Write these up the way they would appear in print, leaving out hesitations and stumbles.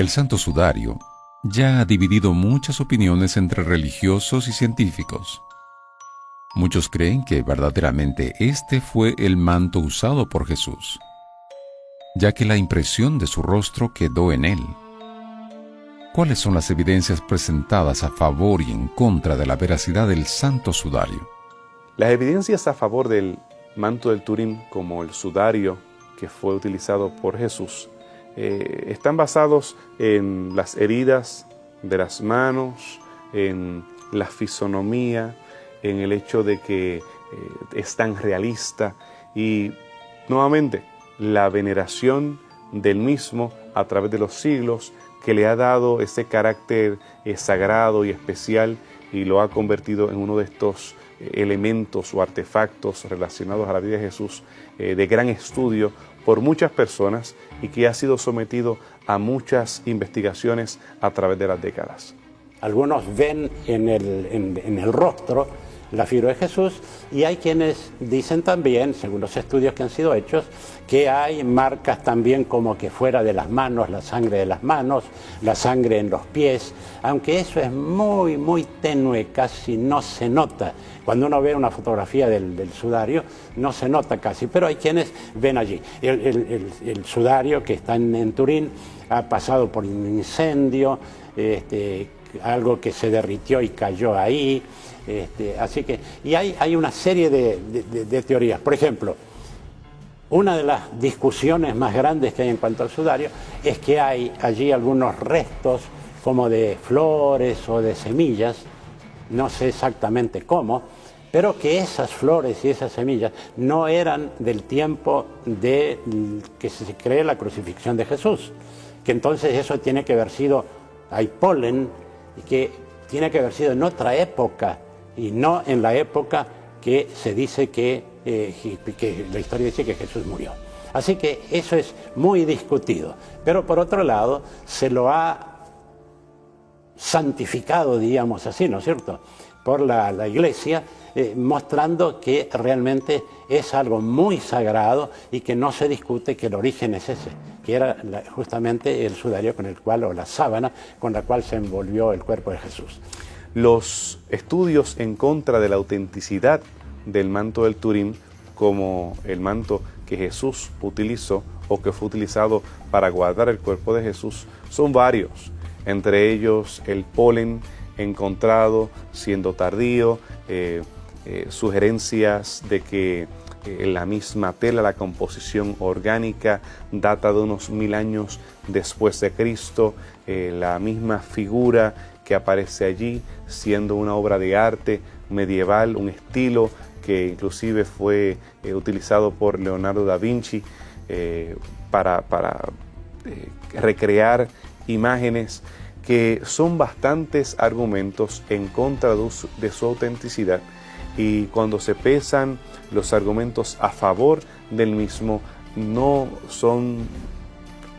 El Santo Sudario ya ha dividido muchas opiniones entre religiosos y científicos. Muchos creen que verdaderamente este fue el manto usado por Jesús, ya que la impresión de su rostro quedó en él. ¿Cuáles son las evidencias presentadas a favor y en contra de la veracidad del Santo Sudario? Las evidencias a favor del manto del Turín, como el sudario que fue utilizado por Jesús, están basados en las heridas de las manos, en la fisonomía, en el hecho de que es tan realista y, nuevamente, la veneración del mismo a través de los siglos que le ha dado ese carácter sagrado y especial y lo ha convertido en uno de estos elementos o artefactos relacionados a la vida de Jesús de gran estudio por muchas personas y que ha sido sometido a muchas investigaciones a través de las décadas. Algunos ven en el rostro la figura de Jesús y hay quienes dicen también, según los estudios que han sido hechos, que hay marcas también como que fuera de las manos, la sangre de las manos, la sangre en los pies, aunque eso es muy, muy tenue, casi no se nota. Cuando uno ve una fotografía del sudario, no se nota casi, pero hay quienes ven allí. El sudario que está en Turín ha pasado por un incendio, algo que se derritió y cayó ahí, así que, y hay una serie de teorías. Por ejemplo, una de las discusiones más grandes que hay en cuanto al sudario es que hay allí algunos restos como de flores o de semillas, no sé exactamente cómo, pero que esas flores y esas semillas no eran del tiempo de que se cree la crucifixión de Jesús, que entonces eso tiene que haber sido, hay polen, y que tiene que haber sido en otra época y no en la época que se dice que la historia dice que Jesús murió. Así que eso es muy discutido. Pero por otro lado, se lo ha santificado, digamos así, ¿no es cierto?, por la Iglesia, mostrando que realmente es algo muy sagrado y que no se discute que el origen es ese, que era justamente el sudario con el cual, o la sábana con la cual se envolvió el cuerpo de Jesús. Los estudios en contra de la autenticidad del manto del Turín, como el manto que Jesús utilizó o que fue utilizado para guardar el cuerpo de Jesús, son varios, entre ellos el polen encontrado siendo tardío, sugerencias de que la misma tela, la composición orgánica, data de unos 1000 años después de Cristo, la misma figura que aparece allí siendo una obra de arte medieval, un estilo que inclusive fue utilizado por Leonardo da Vinci para recrear imágenes, que son bastantes argumentos en contra de su autenticidad, y cuando se pesan los argumentos a favor del mismo no son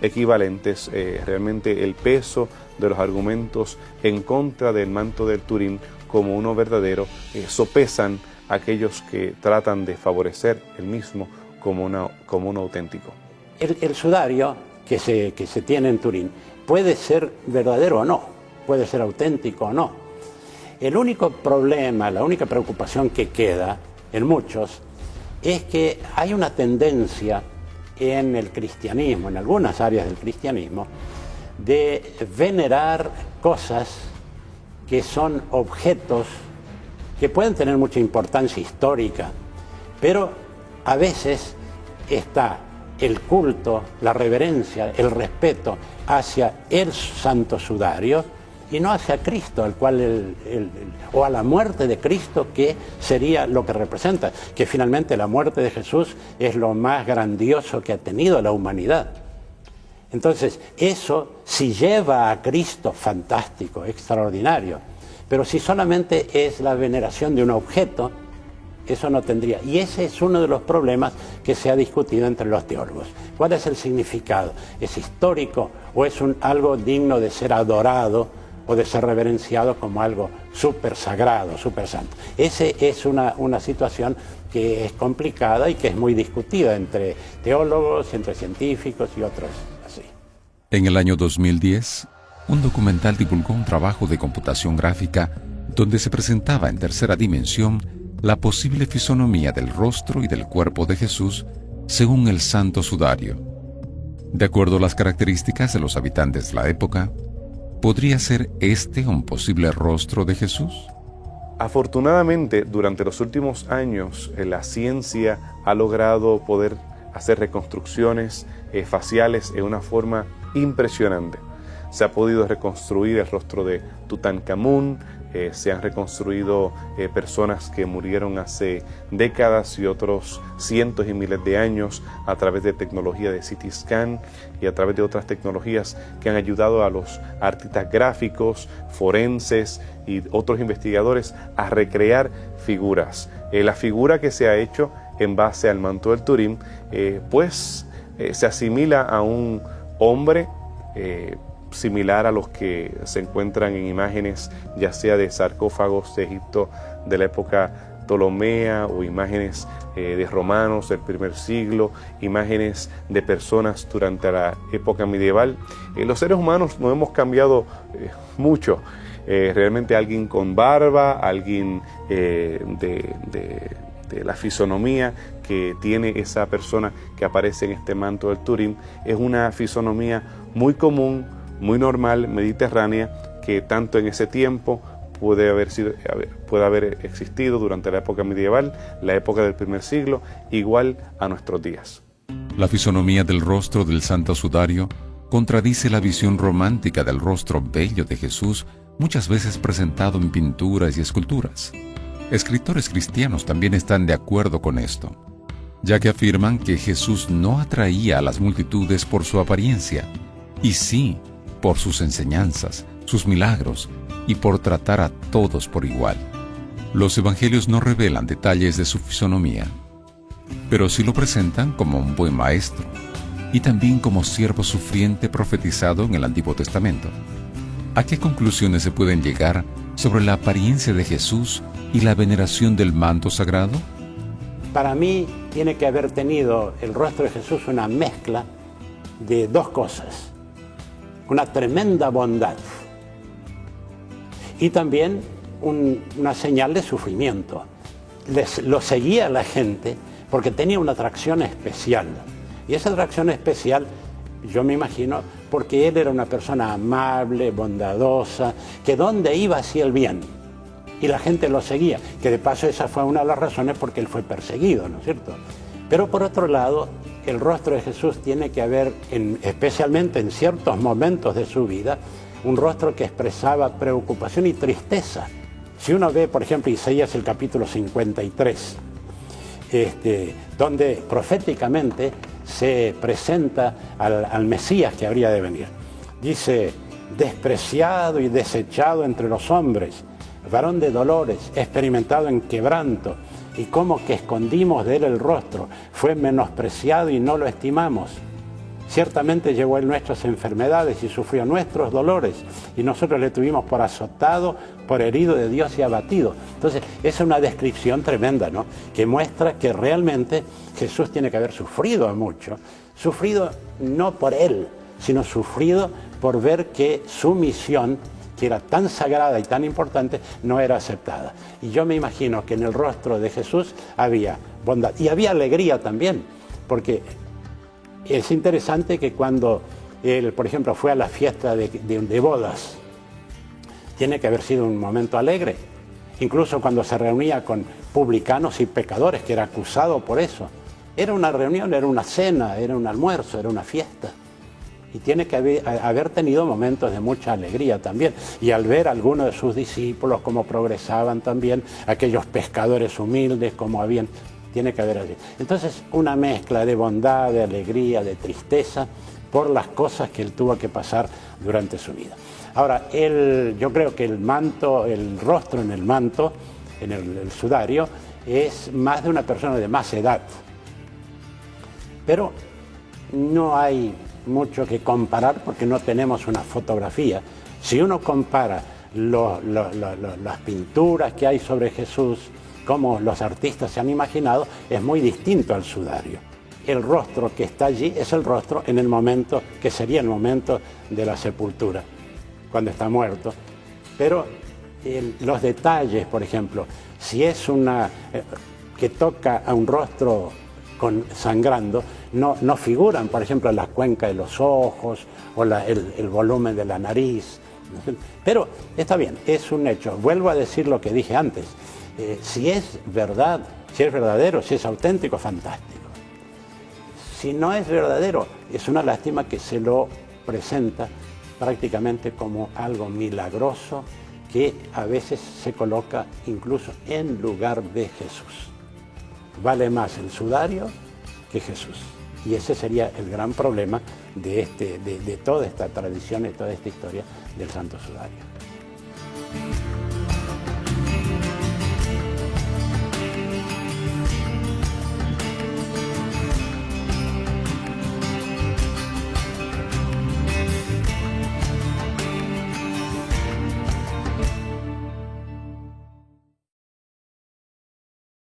equivalentes. Realmente el peso de los argumentos en contra del manto del Turín como uno verdadero sopesan a aquellos que tratan de favorecer el mismo como uno auténtico. El sudario que se tiene en Turín puede ser verdadero o no, puede ser auténtico o no. El único problema, la única preocupación que queda en muchos es que hay una tendencia en el cristianismo, en algunas áreas del cristianismo, de venerar cosas que son objetos que pueden tener mucha importancia histórica, pero a veces está el culto, la reverencia, el respeto hacia el santo sudario y no hacia Cristo, al cual o a la muerte de Cristo, que sería lo que representa, que finalmente la muerte de Jesús es lo más grandioso que ha tenido la humanidad. Entonces, eso, si lleva a Cristo, fantástico, extraordinario, pero si solamente es la veneración de un objeto, eso no tendría. Y ese es uno de los problemas que se ha discutido entre los teólogos. ¿Cuál es el significado? ¿Es histórico o es algo digno de ser adorado o de ser reverenciado como algo súper sagrado, súper santo? Esa es una situación que es complicada y que es muy discutida entre teólogos, entre científicos y otros así. En el año 2010, un documental divulgó un trabajo de computación gráfica donde se presentaba en tercera dimensión la posible fisonomía del rostro y del cuerpo de Jesús según el Santo Sudario. De acuerdo a las características de los habitantes de la época, ¿podría ser este un posible rostro de Jesús? Afortunadamente, durante los últimos años, la ciencia ha logrado poder hacer reconstrucciones faciales en una forma impresionante. Se ha podido reconstruir el rostro de Tutankamón, se han reconstruido personas que murieron hace décadas y otros cientos y miles de años a través de tecnología de CT scan y a través de otras tecnologías que han ayudado a los artistas gráficos, forenses y otros investigadores a recrear figuras. La figura que se ha hecho en base al manto del Turín, se asimila a un hombre similar a los que se encuentran en imágenes ya sea de sarcófagos de Egipto de la época ptolomea o imágenes de romanos del primer siglo, imágenes de personas durante la época medieval. Los seres humanos no hemos cambiado mucho. Realmente alguien con barba, alguien de la fisonomía que tiene esa persona que aparece en este manto del Turín, es una fisonomía muy común, muy normal, mediterránea, que tanto en ese tiempo puede haber existido durante la época medieval, la época del primer siglo, igual a nuestros días. La fisonomía del rostro del Santo Sudario contradice la visión romántica del rostro bello de Jesús, muchas veces presentado en pinturas y esculturas. Escritores cristianos también están de acuerdo con esto, ya que afirman que Jesús no atraía a las multitudes por su apariencia, y sí por sus enseñanzas, sus milagros y por tratar a todos por igual. Los evangelios no revelan detalles de su fisonomía, pero sí lo presentan como un buen maestro y también como siervo sufriente profetizado en el Antiguo Testamento. ¿A qué conclusiones se pueden llegar sobre la apariencia de Jesús y la veneración del manto sagrado? Para mí tiene que haber tenido el rostro de Jesús una mezcla de dos cosas. Una tremenda bondad y también una señal de sufrimiento. Lo seguía la gente porque tenía una atracción especial. Y esa atracción especial, yo me imagino, porque él era una persona amable, bondadosa, que donde iba hacía el bien. Y la gente lo seguía, que de paso esa fue una de las razones por que él fue perseguido, ¿no es cierto? Pero por otro lado, el rostro de Jesús tiene que haber, especialmente en ciertos momentos de su vida, un rostro que expresaba preocupación y tristeza. Si uno ve, por ejemplo, Isaías el capítulo 53, donde proféticamente se presenta al Mesías que habría de venir. Dice, despreciado y desechado entre los hombres, varón de dolores, experimentado en quebranto, y como que escondimos de él el rostro, fue menospreciado y no lo estimamos. Ciertamente llevó él nuestras enfermedades y sufrió nuestros dolores, y nosotros le tuvimos por azotado, por herido de Dios y abatido. Entonces, es una descripción tremenda, ¿no? Que muestra que realmente Jesús tiene que haber sufrido mucho, sufrido no por él, sino sufrido por ver que su misión, que era tan sagrada y tan importante, no era aceptada. Y yo me imagino que en el rostro de Jesús había bondad y había alegría también, porque es interesante que cuando él, por ejemplo, fue a la fiesta de bodas, tiene que haber sido un momento alegre. Incluso cuando se reunía con publicanos y pecadores, que era acusado por eso. Era una reunión, era una cena, era un almuerzo, era una fiesta. Y tiene que haber tenido momentos de mucha alegría también. Y al ver a algunos de sus discípulos cómo progresaban también, aquellos pescadores humildes como habían, tiene que haber alegría. Entonces, una mezcla de bondad, de alegría, de tristeza por las cosas que él tuvo que pasar durante su vida. Ahora, yo creo que el manto, el rostro en el manto, en el sudario, es más de una persona de más edad. Pero no hay mucho que comparar porque no tenemos una fotografía. Si uno compara las pinturas que hay sobre Jesús, cómo los artistas se han imaginado, es muy distinto al sudario. el rostro que está allí es el rostro en el momento, que sería el momento de la sepultura, cuando está muerto. Pero los detalles, por ejemplo, si es una que toca a un rostro sangrando, no figuran, por ejemplo, la cuenca de los ojos o el volumen de la nariz. Pero está bien, es un hecho. Vuelvo a decir lo que dije antes. Si es verdad, si es verdadero, si es auténtico, fantástico. Si no es verdadero, es una lástima que se lo presenta prácticamente como algo milagroso que a veces se coloca incluso en lugar de Jesús. Vale más el sudario que Jesús. Y ese sería el gran problema de toda esta tradición y toda esta historia del Santo Sudario.